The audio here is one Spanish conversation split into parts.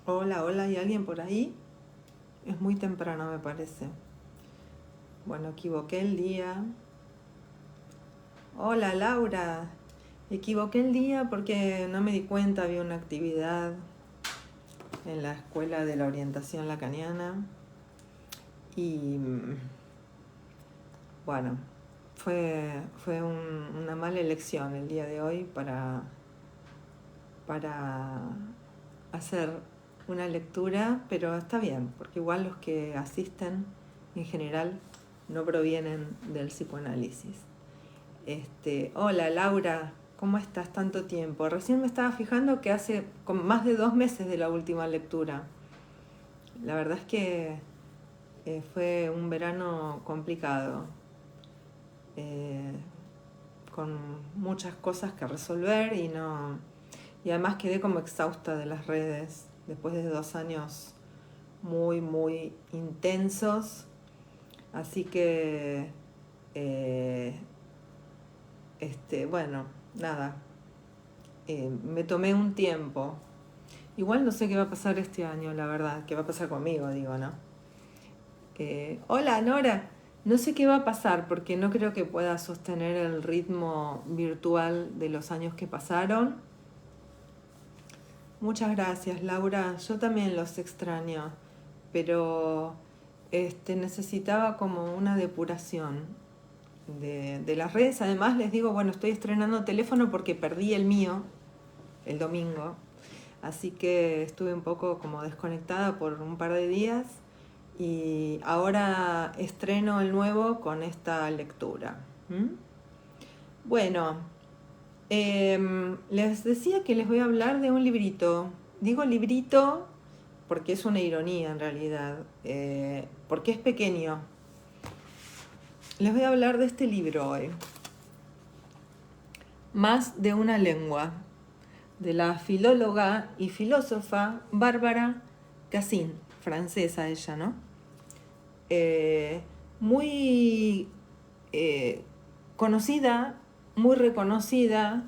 Hola, hola, ¿hay alguien por ahí? Es muy temprano, me parece. Bueno, equivoqué el día. Hola, Laura. Equivoqué el día porque no me di cuenta, había una actividad en la escuela de la orientación lacaniana y bueno, fue una mala elección el día de hoy para hacer una lectura, pero está bien, porque igual los que asisten en general no provienen del psicoanálisis. Hola Laura, ¿cómo estás? Tanto tiempo. Recién me estaba fijando que hace más de 2 meses de la última lectura. La verdad es que fue un verano complicado, eh, con muchas cosas que resolver y además quedé como exhausta de las redes después de 2 años muy, muy intensos. Así que, eh, bueno, nada, me tomé un tiempo. Igual no sé qué va a pasar este año, la verdad, qué va a pasar conmigo, digo, ¿no? Hola, Nora. No sé qué va a pasar porque no creo que pueda sostener el ritmo virtual de los años que pasaron. Muchas gracias, Laura. Yo también los extraño, pero necesitaba como una depuración de las redes. Además, les digo, bueno, estoy estrenando teléfono porque perdí el mío el domingo, así que estuve un poco como desconectada por un par de días y ahora estreno el nuevo con esta lectura. ¿Mm? Bueno, les decía que les voy a hablar de un librito. Digo librito porque es una ironía en realidad, porque es pequeño. Les voy a hablar de este libro hoy. Más de una lengua, de la filóloga y filósofa Bárbara Cassine, francesa ella, ¿no? Eh, muy conocida, muy reconocida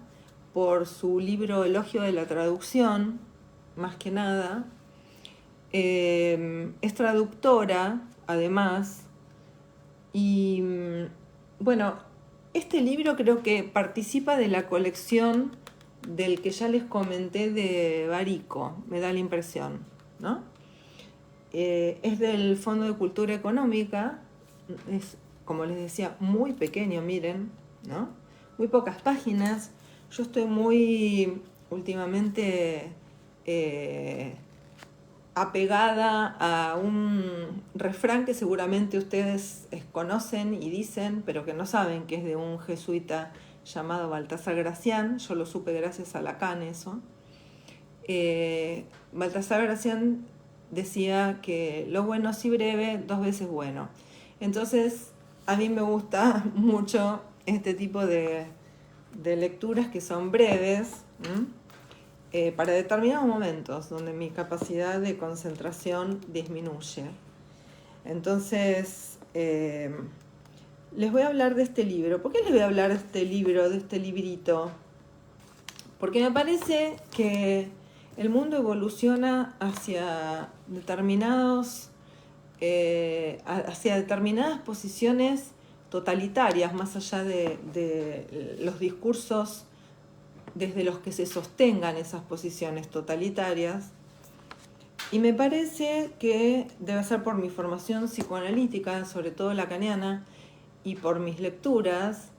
por su libro Elogio de la Traducción, más que nada. Es traductora, además, y bueno, este libro creo que participa de la colección del que ya les comenté de Barico, me da la impresión, ¿no? Es del Fondo de Cultura Económica, es, como les decía, muy pequeño, miren, ¿no? Muy pocas páginas. Yo estoy muy últimamente eh, apegada a un refrán que seguramente ustedes conocen y dicen, pero que no saben, que es de un jesuita llamado Baltasar Gracián. Yo lo supe gracias a Lacan eso. Baltasar Gracián decía que lo bueno si breve, 2 veces bueno. Entonces, a mí me gusta mucho este tipo de lecturas que son breves, para determinados momentos donde mi capacidad de concentración disminuye. Entonces, les voy a hablar de este libro. ¿Por qué les voy a hablar de este libro, de este librito? Porque me parece que el mundo evoluciona hacia determinadas posiciones totalitarias, más allá de los discursos desde los que se sostengan esas posiciones totalitarias. Y me parece que debe ser por mi formación psicoanalítica, sobre todo lacaniana, y por mis lecturas,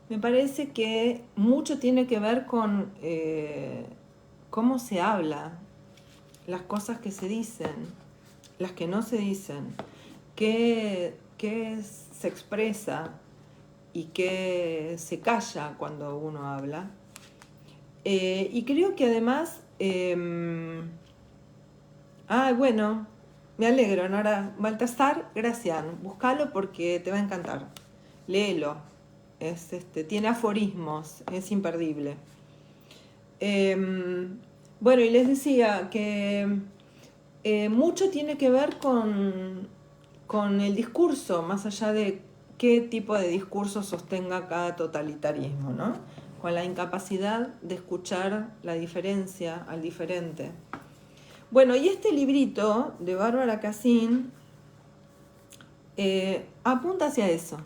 me parece que mucho tiene que ver con cómo se habla, las cosas que se dicen, las que no se dicen, qué se expresa y qué se calla cuando uno habla. Y creo que además, bueno, me alegro, Nora. Baltasar Gracián, búscalo porque te va a encantar. Léelo. Tiene aforismos, es imperdible. Bueno, y les decía que mucho tiene que ver con el discurso, más allá de qué tipo de discurso sostenga cada totalitarismo, ¿no? Con la incapacidad de escuchar la diferencia al diferente. Bueno, y este librito de Bárbara Cassin apunta hacia eso.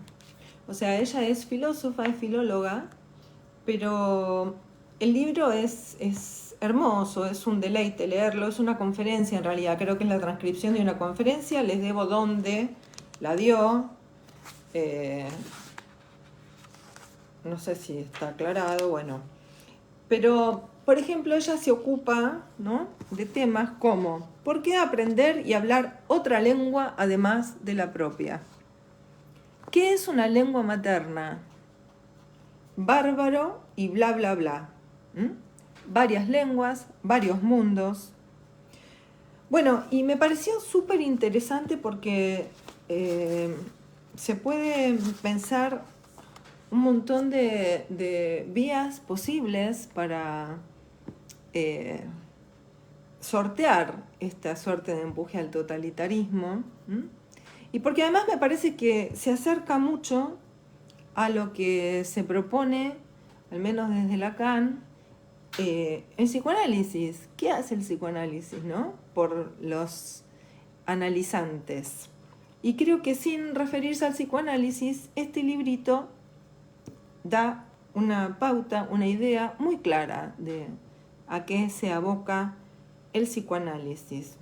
O sea, ella es filósofa, es filóloga, pero el libro es hermoso, es un deleite leerlo, es una conferencia en realidad, creo que es la transcripción de una conferencia, les debo dónde la dio, no sé si está aclarado, bueno. Pero, por ejemplo, ella se ocupa, ¿no?, de temas como ¿por qué aprender y hablar otra lengua además de la propia? ¿Qué es una lengua materna? Bárbaro y bla, bla, bla. Varias lenguas, varios mundos. Bueno, y me pareció súper interesante porque se puede pensar un montón de vías posibles para sortear esta suerte de empuje al totalitarismo. Y porque además me parece que se acerca mucho a lo que se propone, al menos desde Lacan, el psicoanálisis. ¿Qué hace el psicoanálisis, no?, por los analizantes? Y creo que sin referirse al psicoanálisis, este librito da una pauta, una idea muy clara de a qué se aboca el psicoanálisis.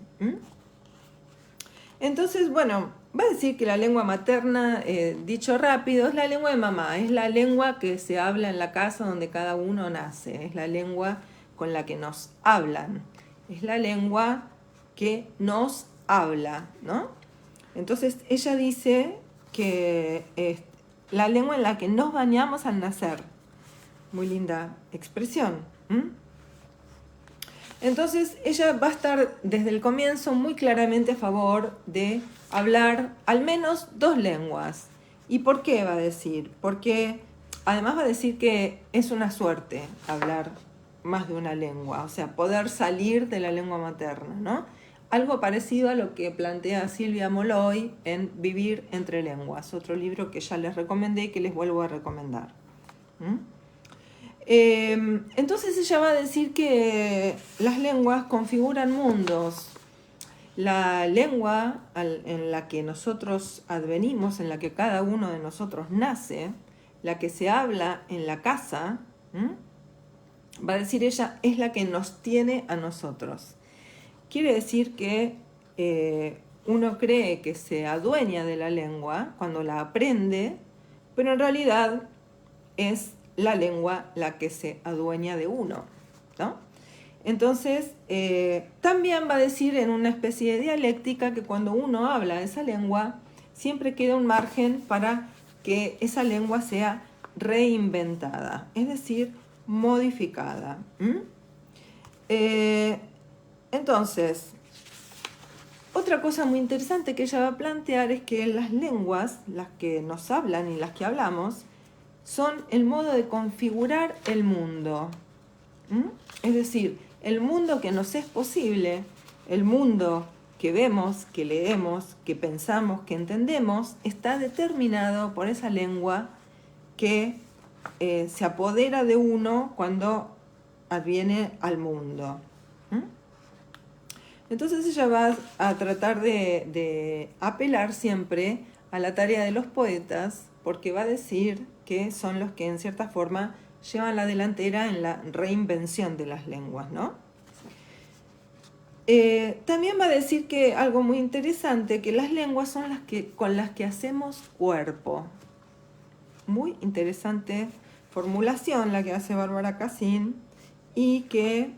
Entonces, bueno, va a decir que la lengua materna, dicho rápido, es la lengua de mamá, es la lengua que se habla en la casa donde cada uno nace, es la lengua con la que nos hablan, es la lengua que nos habla, ¿no? Entonces, ella dice que es la lengua en la que nos bañamos al nacer. Muy linda expresión. Entonces, ella va a estar desde el comienzo muy claramente a favor de hablar al menos 2 lenguas. ¿Y por qué va a decir? Porque además va a decir que es una suerte hablar más de una lengua, o sea, poder salir de la lengua materna, ¿no? Algo parecido a lo que plantea Silvia Molloy en Vivir entre lenguas, otro libro que ya les recomendé y que les vuelvo a recomendar. Entonces ella va a decir que las lenguas configuran mundos. La lengua en la que nosotros advenimos, en la que cada uno de nosotros nace, la que se habla en la casa, va a decir ella, es la que nos tiene a nosotros. Quiere decir que uno cree que se adueña de la lengua cuando la aprende, pero en realidad es la lengua la que se adueña de uno, ¿no? Entonces, también va a decir en una especie de dialéctica que cuando uno habla esa lengua, siempre queda un margen para que esa lengua sea reinventada, es decir, modificada. Entonces, otra cosa muy interesante que ella va a plantear es que las lenguas, las que nos hablan y las que hablamos, son el modo de configurar el mundo. Es decir, el mundo que nos es posible, el mundo que vemos, que leemos, que pensamos, que entendemos, está determinado por esa lengua que se apodera de uno cuando adviene al mundo. Entonces ella va a tratar de apelar siempre a la tarea de los poetas, porque va a decir que son los que en cierta forma llevan la delantera en la reinvención de las lenguas, ¿no? También va a decir que algo muy interesante, que las lenguas son las que, con las que hacemos cuerpo. Muy interesante formulación la que hace Bárbara Cassin, y que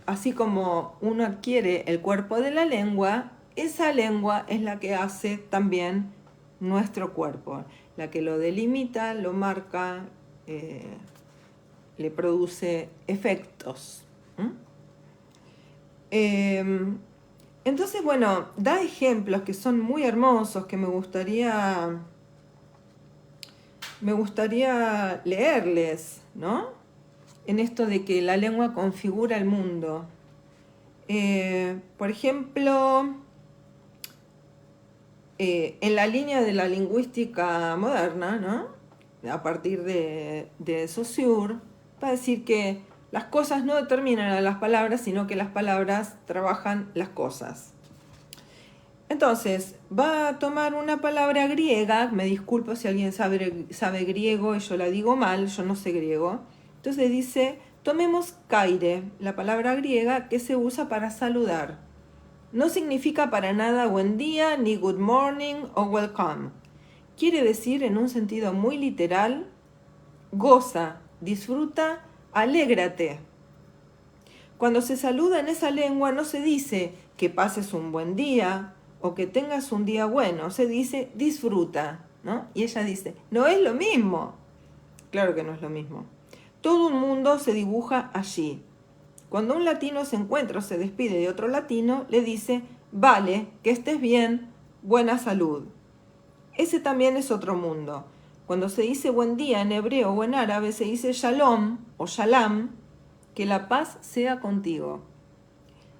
así como uno adquiere el cuerpo de la lengua, esa lengua es la que hace también nuestro cuerpo, la que lo delimita, lo marca, le produce efectos. Entonces, bueno, da ejemplos que son muy hermosos, que me gustaría leerles, ¿no? En esto de que la lengua configura el mundo. Por ejemplo, en la línea de la lingüística moderna, ¿no?, a partir de Saussure, va a decir que Las cosas no determinan a las palabras, sino que las palabras trabajan las cosas. Entonces, va a tomar una palabra griega, me disculpo si alguien sabe griego y yo la digo mal, yo no sé griego. Entonces dice, tomemos kaire, la palabra griega que se usa para saludar. No significa para nada buen día, ni good morning o welcome. Quiere decir, en un sentido muy literal, goza, disfruta, alégrate. Cuando se saluda en esa lengua no se dice que pases un buen día o que tengas un día bueno, se dice disfruta, ¿no? Y ella dice, no es lo mismo. Claro que no es lo mismo. Todo un mundo se dibuja allí. Cuando un latino se encuentra o se despide de otro latino, le dice, vale, que estés bien, buena salud. Ese también es otro mundo. Cuando se dice buen día en hebreo o en árabe, se dice shalom o shalam, que la paz sea contigo.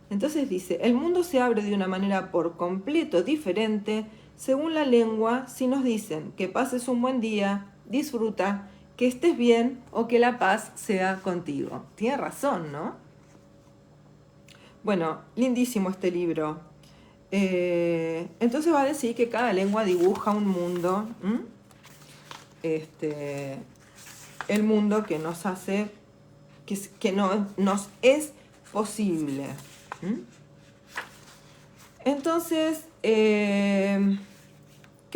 Entonces dice, el mundo se abre de una manera por completo diferente según la lengua si nos dicen que pases un buen día, disfruta, que estés bien o que la paz sea contigo. Tiene razón, ¿no? Bueno, lindísimo este libro. Entonces va a decir que cada lengua dibuja un mundo, el mundo que nos hace, que no, nos es posible. Entonces, ¿qué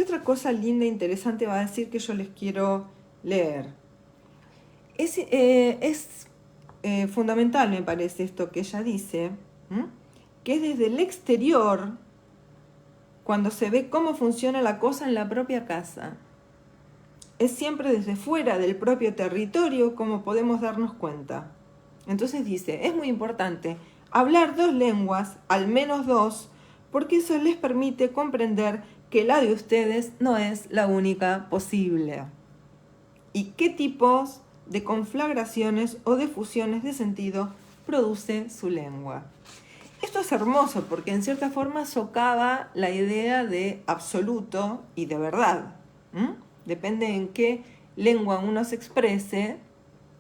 otra cosa linda e interesante va a decir que yo les quiero leer? Es fundamental, me parece, esto que ella dice, que es desde el exterior cuando se ve cómo funciona la cosa en la propia casa. Es siempre desde fuera del propio territorio como podemos darnos cuenta. Entonces dice, es muy importante hablar 2 lenguas, al menos 2, porque eso les permite comprender que la de ustedes no es la única posible. ¿Y qué tipos de conflagraciones o de fusiones de sentido produce su lengua? Esto es hermoso porque en cierta forma socava la idea de absoluto y de verdad. Depende en qué lengua uno se exprese,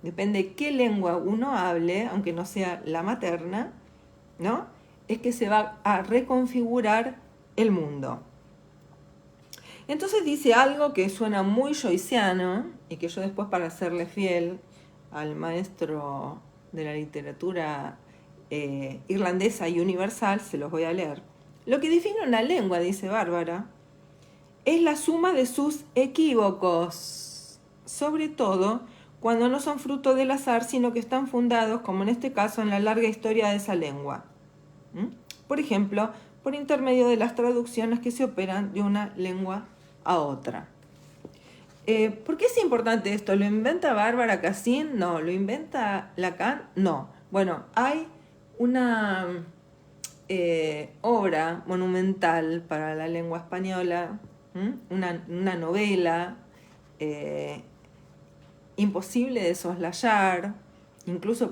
depende qué lengua uno hable, aunque no sea la materna, ¿no? Es que se va a reconfigurar el mundo. Entonces dice algo que suena muy joyciano y que yo después, para serle fiel al maestro de la literatura irlandesa y universal, se los voy a leer. Lo que define una lengua, dice Bárbara, es la suma de sus equívocos, sobre todo cuando no son fruto del azar, sino que están fundados, como en este caso, en la larga historia de esa lengua. Por ejemplo, por intermedio de las traducciones que se operan de una lengua a otra. ¿Por qué es importante esto? ¿Lo inventa Bárbara Cassin? No. ¿Lo inventa Lacan? No. Bueno, hay una obra monumental para la lengua española, una novela imposible de soslayar, incluso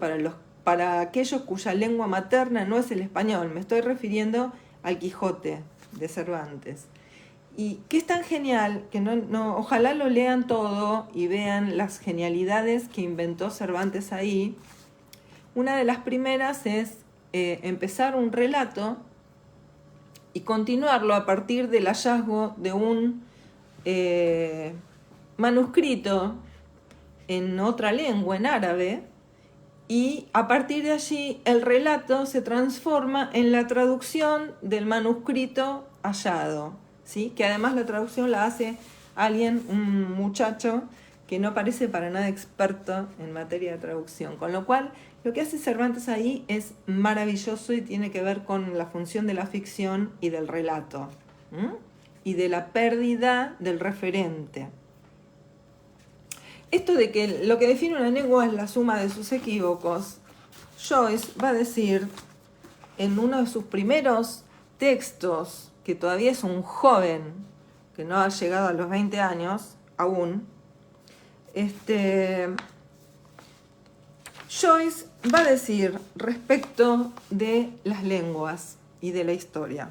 para aquellos cuya lengua materna no es el español. Me estoy refiriendo al Quijote de Cervantes. Y que es tan genial que ojalá lo lean todo y vean las genialidades que inventó Cervantes ahí. Una de las primeras es empezar un relato y continuarlo a partir del hallazgo de un manuscrito en otra lengua, en árabe, y a partir de allí el relato se transforma en la traducción del manuscrito hallado, ¿sí? Que además la traducción la hace alguien, un muchacho que no parece para nada experto en materia de traducción, con lo cual lo que hace Cervantes ahí es maravilloso y tiene que ver con la función de la ficción y del relato, y de la pérdida del referente. Esto de que lo que define una lengua es la suma de sus equívocos, Joyce va a decir en uno de sus primeros textos, que todavía es un joven, que no ha llegado a los 20 años aún, Joyce va a decir respecto de las lenguas y de la historia.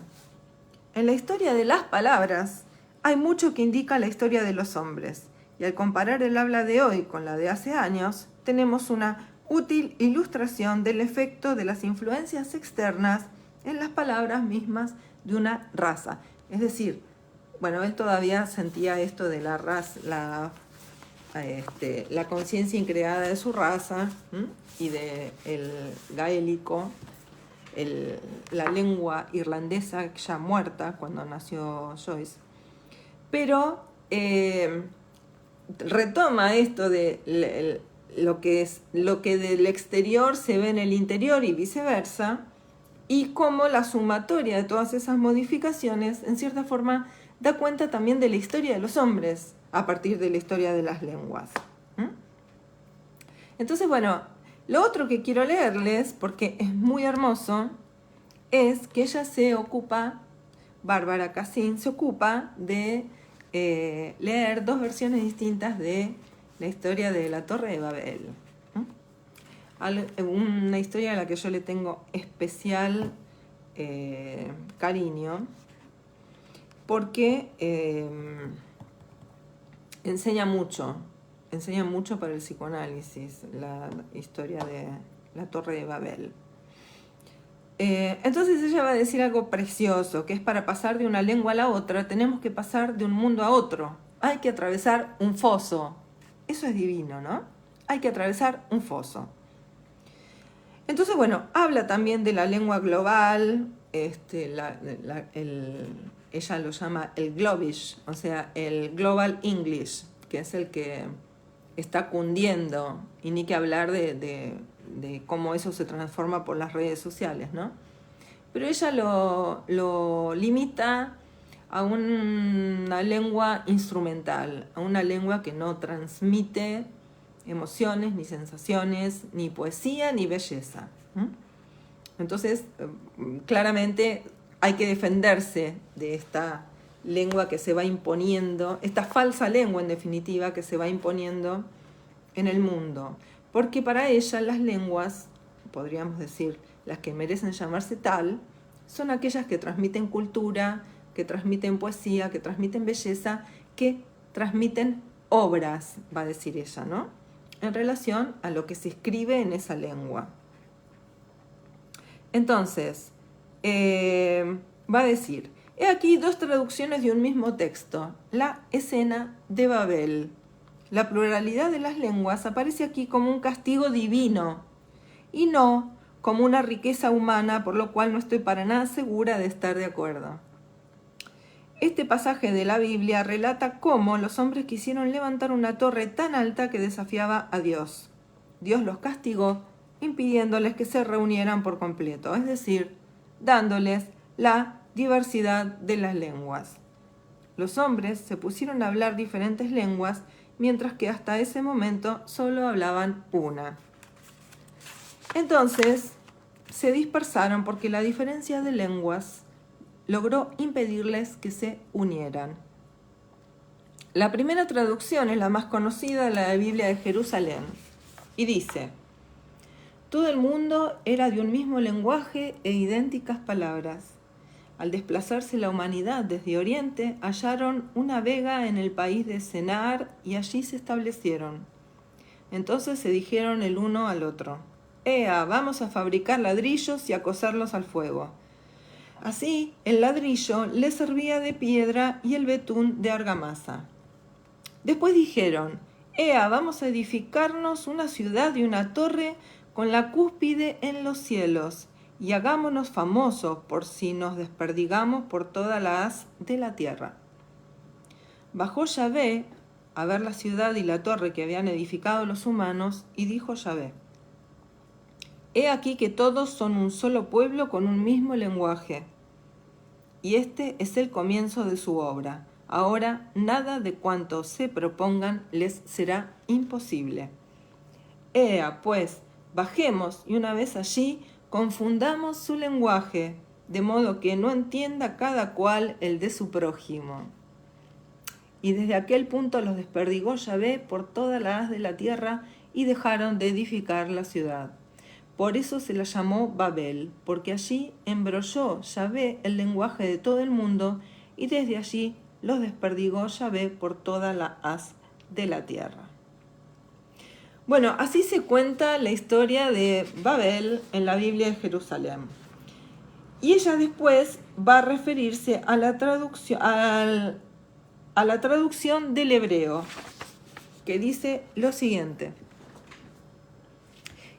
En la historia de las palabras hay mucho que indica la historia de los hombres. Y al comparar el habla de hoy con la de hace años, tenemos una útil ilustración del efecto de las influencias externas en las palabras mismas de una raza. Es decir, bueno, él todavía sentía esto de la raza, la conciencia increada de su raza, y del gaélico, la lengua irlandesa ya muerta cuando nació Joyce. Pero retoma esto de lo que del exterior se ve en el interior y viceversa, y cómo la sumatoria de todas esas modificaciones, en cierta forma, da cuenta también de la historia de los hombres a partir de la historia de las lenguas. Entonces, bueno, lo otro que quiero leerles, porque es muy hermoso, es que ella se ocupa, Bárbara Cassin, se ocupa de leer dos versiones distintas de la historia de la Torre de Babel. Una historia a la que yo le tengo especial cariño, porque enseña mucho para el psicoanálisis, la historia de la Torre de Babel. Entonces ella va a decir algo precioso, que es para pasar de una lengua a la otra, tenemos que pasar de un mundo a otro. Hay que atravesar un foso. Eso es divino, ¿no? Hay que atravesar un foso. Entonces, bueno, habla también de la lengua global, ella lo llama el Globish, o sea, el Global English, que es el que está cundiendo, y ni que hablar de cómo eso se transforma por las redes sociales, ¿no? Pero ella lo limita a una lengua instrumental, a una lengua que no transmite emociones, ni sensaciones, ni poesía, ni belleza. Entonces, claramente hay que defenderse de esta lengua que se va imponiendo, esta falsa lengua en definitiva que se va imponiendo en el mundo. Porque para ella las lenguas, podríamos decir, las que merecen llamarse tal, son aquellas que transmiten cultura, que transmiten poesía, que transmiten belleza, que transmiten obras, va a decir ella, ¿no? En relación a lo que se escribe en esa lengua. Entonces, va a decir, he aquí dos traducciones de un mismo texto, la escena de Babel. La pluralidad de las lenguas aparece aquí como un castigo divino y no como una riqueza humana, por lo cual no estoy para nada segura de estar de acuerdo. Este pasaje de la Biblia relata cómo los hombres quisieron levantar una torre tan alta que desafiaba a Dios. Dios los castigó, impidiéndoles que se reunieran por completo, es decir, dándoles la diversidad de las lenguas. Los hombres se pusieron a hablar diferentes lenguas, mientras que hasta ese momento solo hablaban una. Entonces, se dispersaron porque la diferencia de lenguas logró impedirles que se unieran. La primera traducción es la más conocida, la de Biblia de Jerusalén, y dice: todo el mundo era de un mismo lenguaje e idénticas palabras. Al desplazarse la humanidad desde Oriente, hallaron una vega en el país de Senar y allí se establecieron. Entonces se dijeron el uno al otro: ¡Ea, vamos a fabricar ladrillos y a coserlos al fuego! Así, el ladrillo les servía de piedra y el betún de argamasa. Después dijeron: ¡Ea, vamos a edificarnos una ciudad y una torre con la cúspide en los cielos, y hagámonos famosos por si nos desperdigamos por toda la haz de la tierra! Bajó Yahvé a ver la ciudad y la torre que habían edificado los humanos, y dijo Yahvé: he aquí que todos son un solo pueblo con un mismo lenguaje, y este es el comienzo de su obra. Ahora nada de cuanto se propongan les será imposible. Ea, pues, bajemos y una vez allí confundamos su lenguaje, de modo que no entienda cada cual el de su prójimo. Y desde aquel punto los desperdigó Yahvé por toda la haz de la tierra y dejaron de edificar la ciudad. Por eso se la llamó Babel, porque allí embrolló Yahvé el lenguaje de todo el mundo y desde allí los desperdigó Yahvé por toda la haz de la tierra. Bueno, así se cuenta la historia de Babel en la Biblia de Jerusalén. Y ella después va a referirse a la traducción, a la traducción del hebreo, que dice lo siguiente: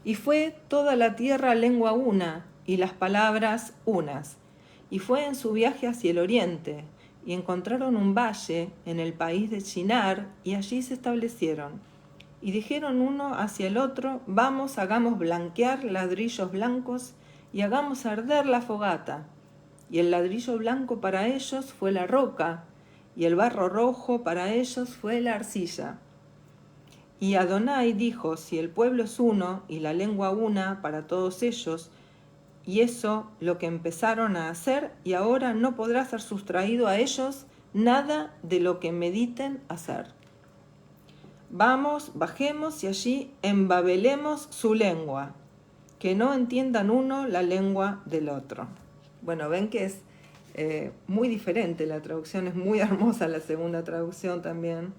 y fue toda la tierra lengua una, y las palabras unas. Y fue en su viaje hacia el oriente, y encontraron un valle en el país de Shinar, y allí se establecieron. Y dijeron uno hacia el otro: vamos, hagamos blanquear ladrillos blancos, y hagamos arder la fogata. Y el ladrillo blanco para ellos fue la roca, y el barro rojo para ellos fue la arcilla. Y Adonai dijo: si el pueblo es uno y la lengua una para todos ellos, y eso lo que empezaron a hacer, y ahora no podrá ser sustraído a ellos nada de lo que mediten hacer. Vamos, bajemos y allí embabelemos su lengua, que no entiendan uno la lengua del otro. Bueno, ven que es muy diferente la traducción, es muy hermosa la segunda traducción también.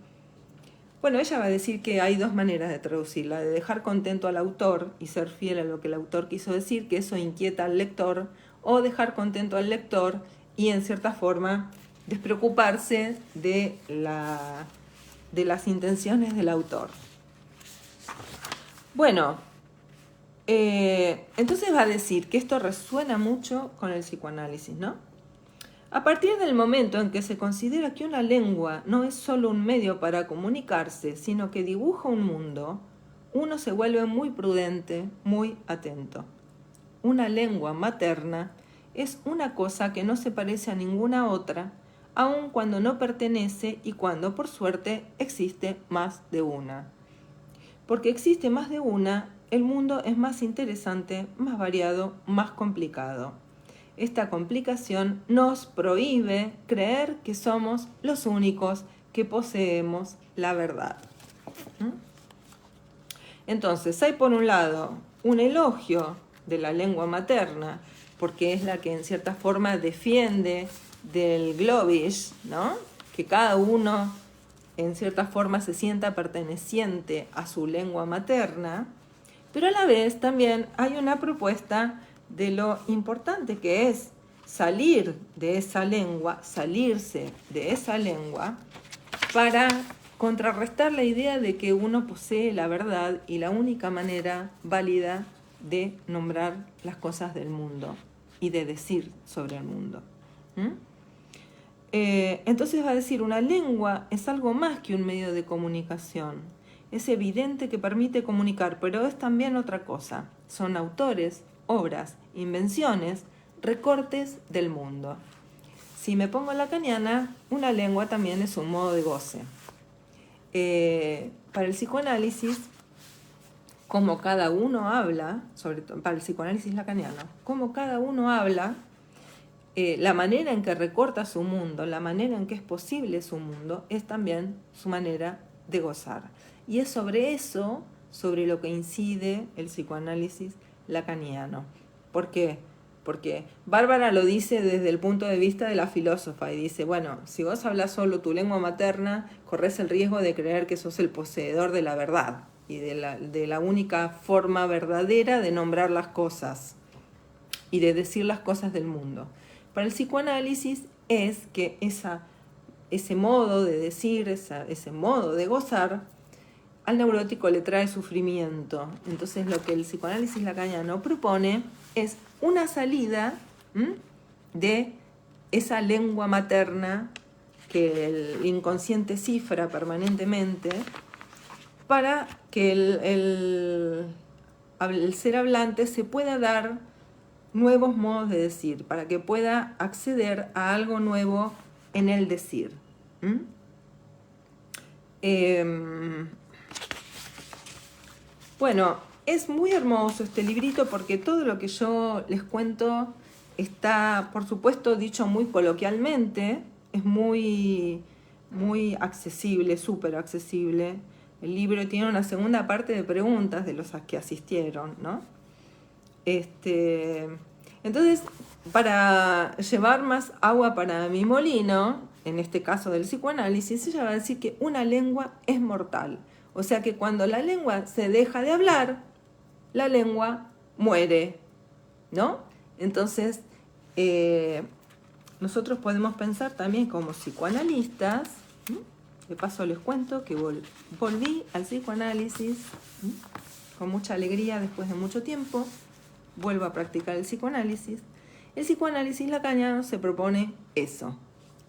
Bueno, ella va a decir que hay dos maneras de traducirla: de dejar contento al autor y ser fiel a lo que el autor quiso decir, que eso inquieta al lector, o dejar contento al lector y en cierta forma despreocuparse de las intenciones del autor. Bueno, entonces va a decir que esto resuena mucho con el psicoanálisis, ¿no? A partir del momento en que se considera que una lengua no es solo un medio para comunicarse, sino que dibuja un mundo, uno se vuelve muy prudente, muy atento. Una lengua materna es una cosa que no se parece a ninguna otra, aun cuando no pertenece y cuando, por suerte, existe más de una. Porque existe más de una, el mundo es más interesante, más variado, más complicado. Esta complicación nos prohíbe creer que somos los únicos que poseemos la verdad. Entonces, hay por un lado un elogio de la lengua materna, porque es la que en cierta forma defiende del globish, ¿no? Que cada uno en cierta forma se sienta perteneciente a su lengua materna, pero a la vez también hay una propuesta de lo importante que es salir de esa lengua, salirse de esa lengua, para contrarrestar la idea de que uno posee la verdad y la única manera válida de nombrar las cosas del mundo y de decir sobre el mundo. Entonces va a decir, una lengua es algo más que un medio de comunicación. Es evidente que permite comunicar, pero es también otra cosa. Son autores, obras, invenciones, recortes del mundo. Si me pongo lacaniana, una lengua también es un modo de goce. Para el psicoanálisis, como cada uno habla, sobre todo para el psicoanálisis lacaniano, como cada uno habla, la manera en que recorta su mundo, la manera en que es posible su mundo, es también su manera de gozar. Y es sobre eso, sobre lo que incide el psicoanálisis lacaniano. ¿Por qué? Porque Bárbara lo dice desde el punto de vista de la filósofa y dice, bueno, si vos hablas solo tu lengua materna, corres el riesgo de creer que sos el poseedor de la verdad y de la única forma verdadera de nombrar las cosas y de decir las cosas del mundo. Para el psicoanálisis es que ese modo de decir, ese modo de gozar, al neurótico le trae sufrimiento. Entonces lo que el psicoanálisis lacaniano propone es una salida de esa lengua materna que el inconsciente cifra permanentemente, para que el ser hablante se pueda dar nuevos modos de decir, para que pueda acceder a algo nuevo en el decir. Bueno, es muy hermoso este librito porque todo lo que yo les cuento está, por supuesto, dicho muy coloquialmente, es muy, muy accesible, súper accesible. El libro tiene una segunda parte de preguntas de los que asistieron, ¿no? Entonces, para llevar más agua para mi molino, en este caso del psicoanálisis, ella va a decir que una lengua es mortal. O sea que cuando la lengua se deja de hablar, la lengua muere, ¿no? Entonces, nosotros podemos pensar también como psicoanalistas. De paso les cuento que volví al psicoanálisis con mucha alegría después de mucho tiempo. Vuelvo a practicar el psicoanálisis. El psicoanálisis lacaniano se propone eso.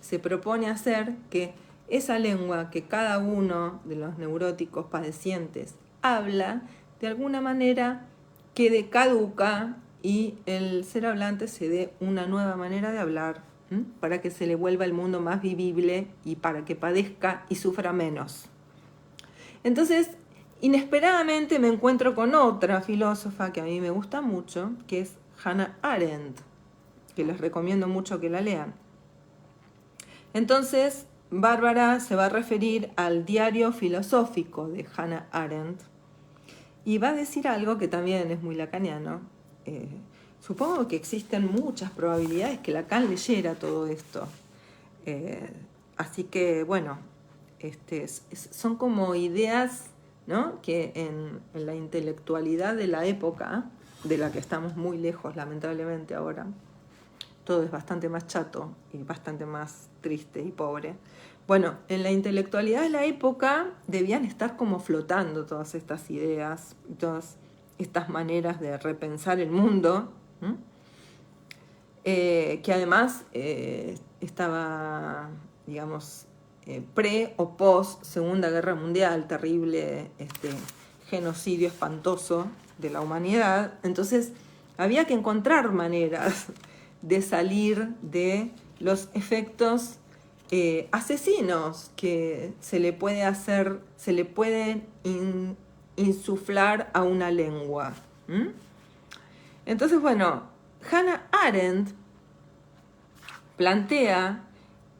Se propone hacer que esa lengua que cada uno de los neuróticos padecientes habla, de alguna manera quede caduca y el ser hablante se dé una nueva manera de hablar, para que se le vuelva el mundo más vivible y para que padezca y sufra menos. Entonces, inesperadamente me encuentro con otra filósofa que a mí me gusta mucho, que es Hannah Arendt, que les recomiendo mucho que la lean. Entonces, Bárbara se va a referir al diario filosófico de Hannah Arendt y va a decir algo que también es muy lacaniano. Supongo que existen muchas probabilidades que Lacan leyera todo esto. Así que, bueno, son como ideas, ¿no?, que en la intelectualidad de la época, de la que estamos muy lejos lamentablemente ahora, todo es bastante más chato y bastante más triste y pobre. Bueno, en la intelectualidad de la época debían estar como flotando todas estas ideas, todas estas maneras de repensar el mundo, que además estaba, digamos, pre o post Segunda Guerra Mundial, terrible genocidio espantoso de la humanidad. Entonces había que encontrar maneras de salir de los efectos asesinos que se le puede hacer, se le pueden insuflar a una lengua. Entonces, bueno, Hannah Arendt plantea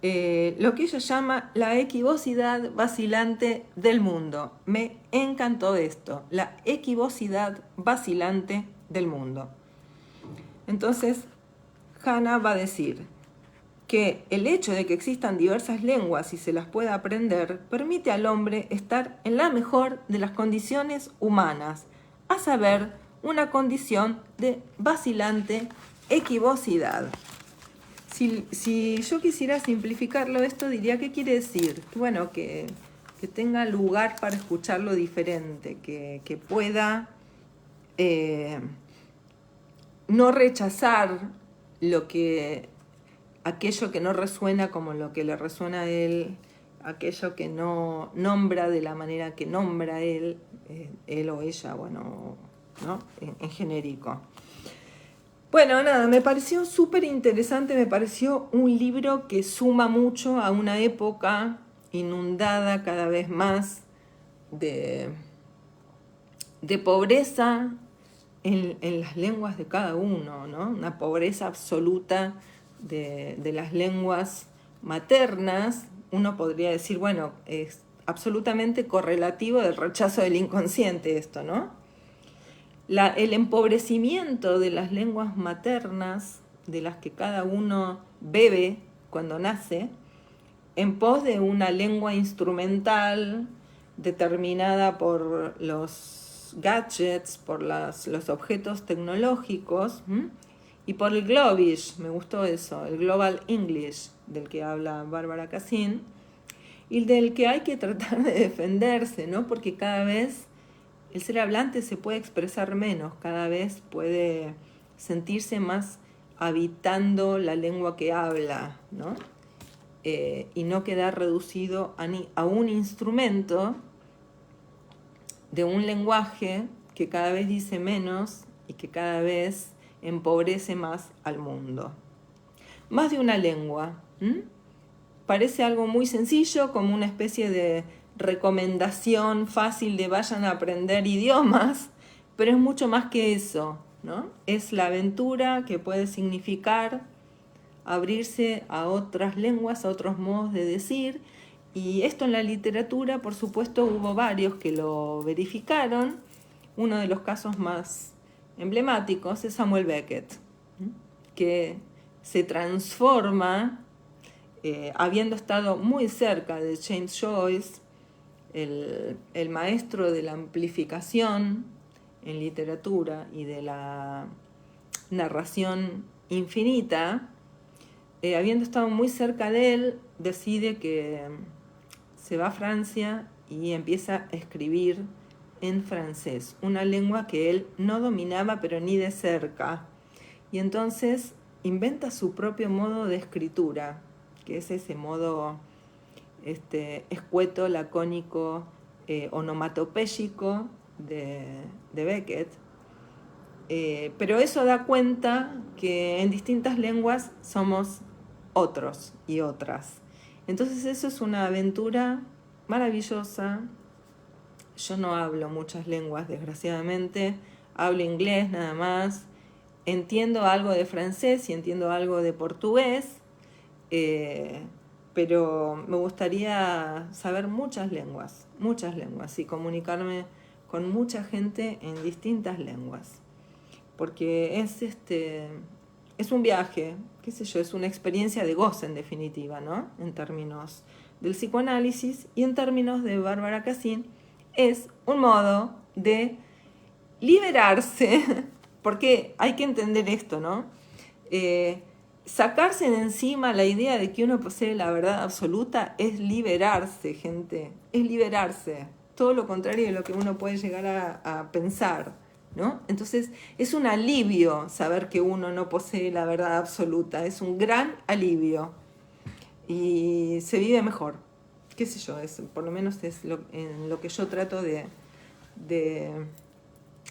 lo que ella llama la equivocidad vacilante del mundo. Me encantó esto, la equivocidad vacilante del mundo. Entonces, Hannah va a decir que el hecho de que existan diversas lenguas y se las pueda aprender permite al hombre estar en la mejor de las condiciones humanas, a saber, una condición de vacilante equivocidad. Si yo quisiera simplificarlo esto, diría que quiere decir, bueno, que tenga lugar para escucharlo diferente, que pueda no rechazar aquello que no resuena como lo que le resuena a él, aquello que no nombra de la manera que nombra él o ella, bueno, ¿no?, en genérico. Bueno, nada, me pareció súper interesante, me pareció un libro que suma mucho a una época inundada cada vez más de pobreza en las lenguas de cada uno, ¿no? Una pobreza absoluta de las lenguas maternas. Uno podría decir, bueno, es absolutamente correlativo del rechazo del inconsciente esto, ¿no? El empobrecimiento de las lenguas maternas, de las que cada uno bebe cuando nace, en pos de una lengua instrumental determinada por los gadgets, por los objetos tecnológicos, y por el Globish, me gustó eso, el Global English, del que habla Bárbara Cassin, y del que hay que tratar de defenderse, ¿no? Porque cada vez el ser hablante se puede expresar menos, cada vez puede sentirse más habitando la lengua que habla, ¿no? Y no quedar reducido a un instrumento de un lenguaje que cada vez dice menos y que cada vez empobrece más al mundo. Más de una lengua. Parece algo muy sencillo, como una especie de recomendación fácil de vayan a aprender idiomas, pero es mucho más que eso, ¿no? Es la aventura que puede significar abrirse a otras lenguas, a otros modos de decir, y esto en la literatura, por supuesto, hubo varios que lo verificaron. Uno de los casos más emblemáticos es Samuel Beckett, que se transforma, habiendo estado muy cerca de James Joyce, el maestro de la amplificación en literatura y de la narración infinita, habiendo estado muy cerca de él, decide que se va a Francia y empieza a escribir en francés, una lengua que él no dominaba pero ni de cerca. Y entonces inventa su propio modo de escritura, que es ese modo escueto, lacónico, onomatopéyico de Beckett. Pero eso da cuenta que en distintas lenguas somos otros y otras. Entonces eso es una aventura maravillosa. Yo no hablo muchas lenguas, desgraciadamente. Hablo inglés nada más. Entiendo algo de francés y entiendo algo de portugués. Pero me gustaría saber muchas lenguas y comunicarme con mucha gente en distintas lenguas. Porque es un viaje, qué sé yo, es una experiencia de goce en definitiva, ¿no? En términos del psicoanálisis y en términos de Bárbara Cassin, es un modo de liberarse, porque hay que entender esto, ¿no? Sacarse de encima la idea de que uno posee la verdad absoluta es liberarse, gente, es liberarse, todo lo contrario de lo que uno puede llegar a pensar, ¿no? Entonces es un alivio saber que uno no posee la verdad absoluta, es un gran alivio y se vive mejor, qué sé yo, por lo menos es en lo que yo trato de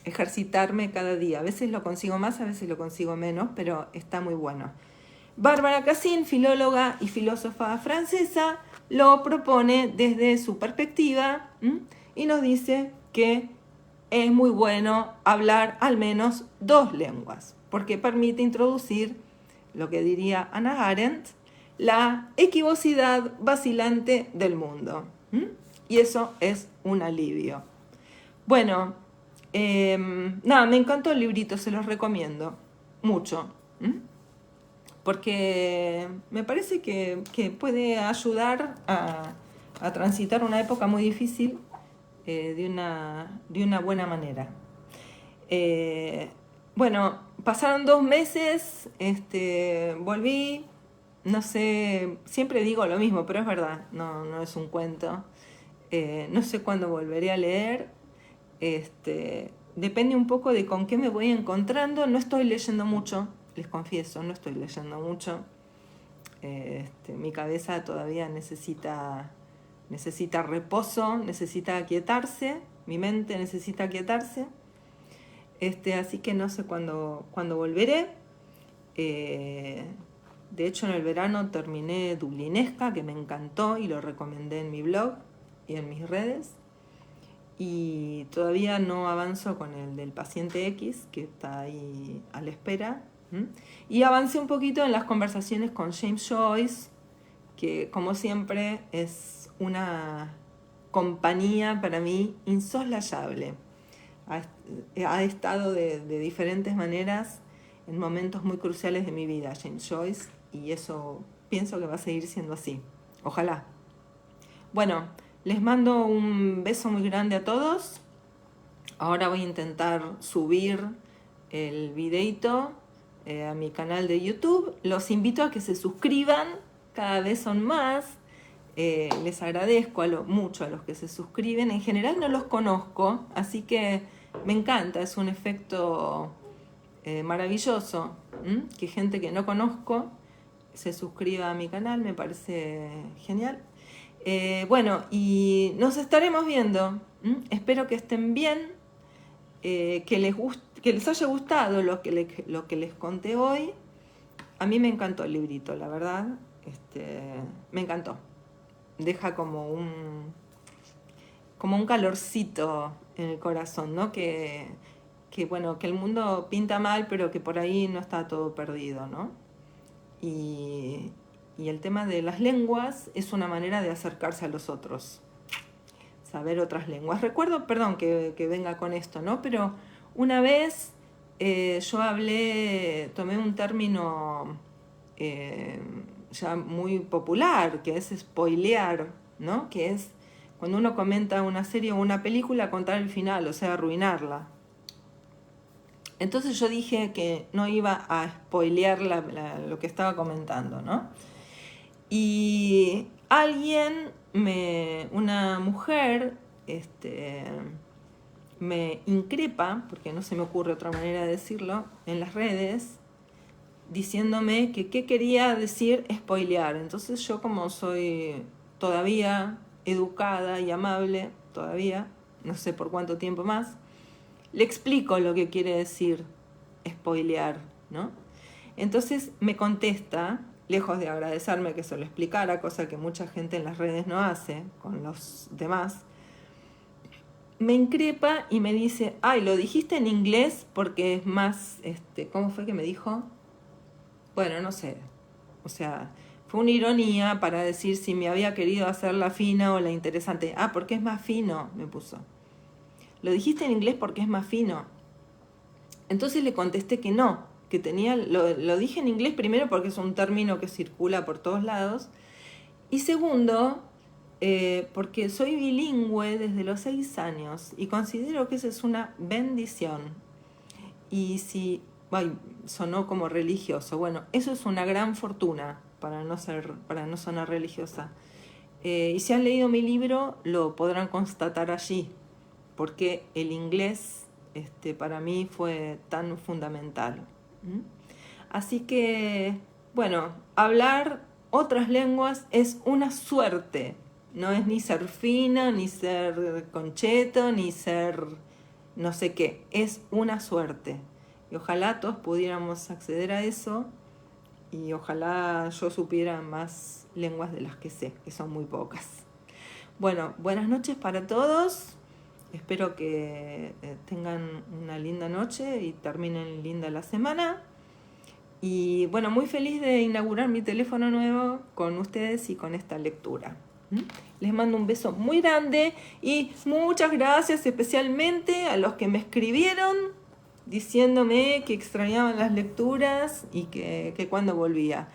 ejercitarme cada día. A veces lo consigo más, a veces lo consigo menos, pero está muy bueno. Bárbara Cassin, filóloga y filósofa francesa, lo propone desde su perspectiva y nos dice que es muy bueno hablar al menos 2 lenguas, porque permite introducir lo que diría Hannah Arendt, la equivocidad vacilante del mundo. Y eso es un alivio. Bueno, nada, me encantó el librito, se los recomiendo mucho. Porque me parece que puede ayudar a transitar una época muy difícil de una buena manera. Bueno, pasaron 2 meses, volví, no sé, siempre digo lo mismo, pero es verdad, no es un cuento. No sé cuándo volveré a leer. Depende un poco de con qué me voy encontrando. No estoy leyendo mucho, les confieso, no estoy leyendo mucho. Mi cabeza todavía necesita reposo, necesita aquietarse, mi mente necesita aquietarse. Así que no sé cuándo volveré. De hecho, en el verano terminé Dublinesca, que me encantó y lo recomendé en mi blog y en mis redes. Y todavía no avanzo con el del paciente X, que está ahí a la espera. Y avancé un poquito en las conversaciones con James Joyce, que como siempre es una compañía para mí insoslayable. Ha estado de diferentes maneras en momentos muy cruciales de mi vida, James Joyce, y eso pienso que va a seguir siendo así. Ojalá. Bueno, les mando un beso muy grande a todos. Ahora voy a intentar subir el videito a mi canal de YouTube. Los invito a que se suscriban, cada vez son más. Les agradezco mucho a los que se suscriben. En general no los conozco, así que me encanta, es un efecto maravilloso, que gente que no conozco se suscriba a mi canal, me parece genial. Bueno, y nos estaremos viendo. Espero que estén bien, que les haya gustado lo que les conté hoy. A mí me encantó el librito, la verdad. Me encantó. Deja como un calorcito en el corazón, ¿no? Que bueno, que el mundo pinta mal, pero que por ahí no está todo perdido, ¿no? Y el tema de las lenguas es una manera de acercarse a los otros, saber otras lenguas. Recuerdo, perdón que venga con esto, ¿no? Pero una vez yo tomé un término ya muy popular, que es spoilear, ¿no? Que es cuando uno comenta una serie o una película, contar el final, o sea, arruinarla. Entonces yo dije que no iba a spoilear lo que estaba comentando, ¿no? Y una mujer, me increpa, porque no se me ocurre otra manera de decirlo, en las redes, diciéndome que qué quería decir spoilear. Entonces yo, como soy todavía educada y amable, todavía, no sé por cuánto tiempo más, le explico lo que quiere decir spoilear, ¿no? Entonces me contesta, lejos de agradecerme que se lo explicara, cosa que mucha gente en las redes no hace con los demás, me increpa y me dice, ay, lo dijiste en inglés porque es más, ¿cómo fue que me dijo? Bueno, no sé, o sea, fue una ironía para decir si me había querido hacer la fina o la interesante. Ah, porque es más fino, me puso. Lo dijiste en inglés porque es más fino. Entonces le contesté que no, que lo dije en inglés primero porque es un término que circula por todos lados, y segundo, porque soy bilingüe desde los 6 años y considero que esa es una bendición. Y si, ay, sonó como religioso, bueno, eso es una gran fortuna para no sonar religiosa. Y si han leído mi libro, lo podrán constatar allí, porque el inglés para mí fue tan fundamental. ¿Mm? Así que, bueno, hablar otras lenguas es una suerte. No es ni ser fino, ni ser concheto, ni ser no sé qué. Es una suerte. Y ojalá todos pudiéramos acceder a eso. Y ojalá yo supiera más lenguas de las que sé, que son muy pocas. Bueno, buenas noches para todos. Espero que tengan una linda noche y terminen linda la semana. Y bueno, muy feliz de inaugurar mi teléfono nuevo con ustedes y con esta lectura. Les mando un beso muy grande y muchas gracias especialmente a los que me escribieron diciéndome que extrañaban las lecturas y que cuando volvía.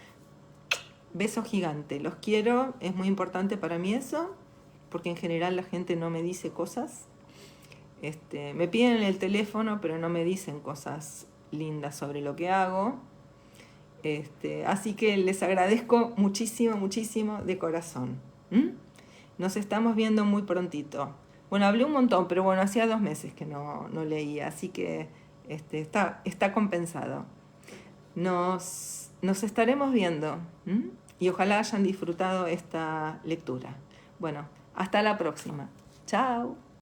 Beso gigante, los quiero, es muy importante para mí eso, porque en general la gente no me dice cosas. Me piden el teléfono, pero no me dicen cosas lindas sobre lo que hago. Así que les agradezco muchísimo, muchísimo de corazón. Nos estamos viendo muy prontito. Bueno, hablé un montón, pero bueno, hacía 2 meses que no leía, así que está compensado. Nos estaremos viendo. Y ojalá hayan disfrutado esta lectura. Bueno, hasta la próxima. Chao.